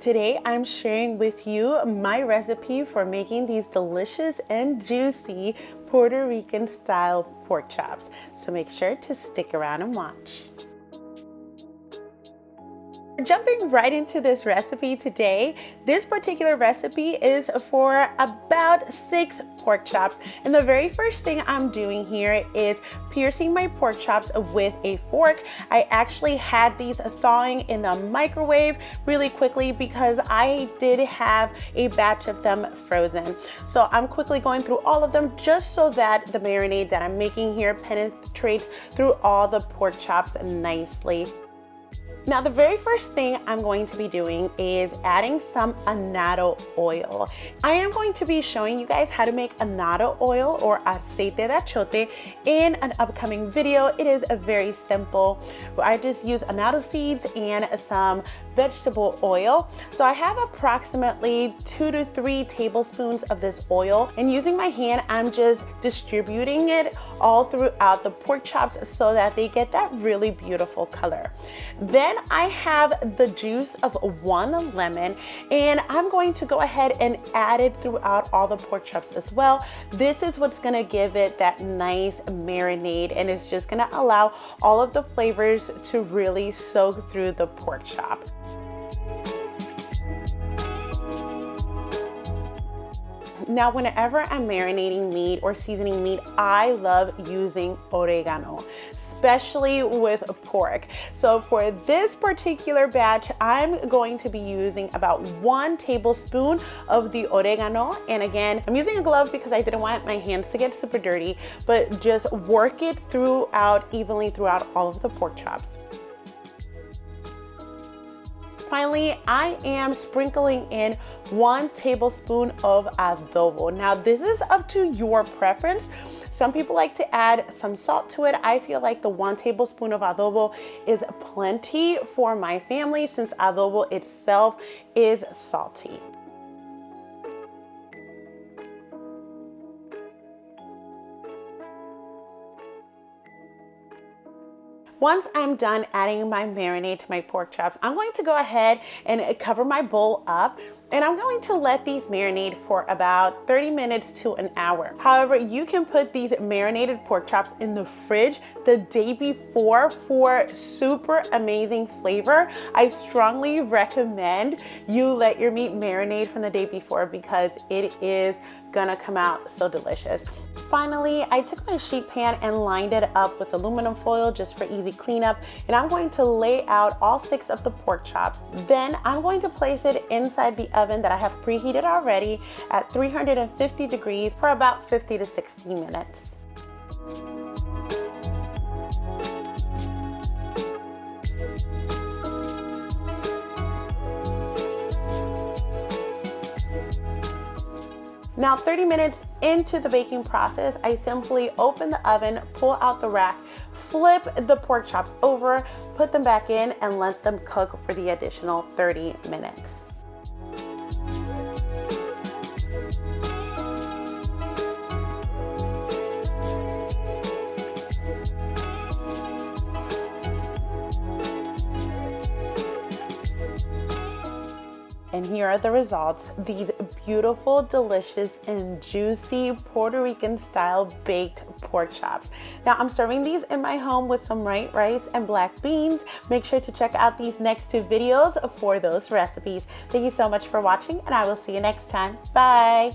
Today I'm sharing with you my recipe for making these delicious and juicy Puerto Rican style pork chops. So make sure to stick around and watch. Jumping right into this recipe today, this particular recipe is for about 6 pork chops. And the very first thing I'm doing here is piercing my pork chops with a fork. I actually had these thawing in the microwave really quickly because I did have a batch of them frozen. So I'm quickly going through all of them just so that the marinade that I'm making here penetrates through all the pork chops nicely. Now, the very first thing I'm going to be doing is adding some annatto oil. I am going to be showing you guys how to make annatto oil or aceite de achote in an upcoming video. It is a very simple. I just use annatto seeds and some vegetable oil. So I have approximately 2 to 3 tablespoons of this oil, and using my hand, I'm just distributing it all throughout the pork chops so that they get that really beautiful color. Then I have the juice of 1 lemon, and I'm going to go ahead and add it throughout all the pork chops as well. This is what's gonna give it that nice marinade, and it's just gonna allow all of the flavors to really soak through the pork chop. Now, whenever I'm marinating meat or seasoning meat, I love using oregano, especially with pork. So for this particular batch, I'm going to be using about 1 tablespoon of the oregano. And again, I'm using a glove because I didn't want my hands to get super dirty, but just work it evenly throughout all of the pork chops. Finally, I am sprinkling in 1 tablespoon of adobo. Now, this is up to your preference. Some people like to add some salt to it. I feel like the 1 tablespoon of adobo is plenty for my family since adobo itself is salty. Once I'm done adding my marinade to my pork chops, I'm going to go ahead and cover my bowl up, and I'm going to let these marinate for about 30 minutes to an hour. However, you can put these marinated pork chops in the fridge the day before for super amazing flavor. I strongly recommend you let your meat marinate from the day before because it is gonna come out so delicious. Finally, I took my sheet pan and lined it up with aluminum foil just for easy cleanup, and I'm going to lay out all 6 of the pork chops. Then I'm going to place it inside the oven that I have preheated already at 350 degrees for about 50 to 60 minutes. Now, 30 minutes into the baking process, I simply open the oven, pull out the rack, flip the pork chops over, put them back in, and let them cook for the additional 30 minutes. And here are the results. These beautiful, delicious, and juicy Puerto Rican style baked pork chops. Now, I'm serving these in my home with some white rice and black beans. Make sure to check out these next 2 videos for those recipes. Thank you so much for watching, and I will see you next time. Bye.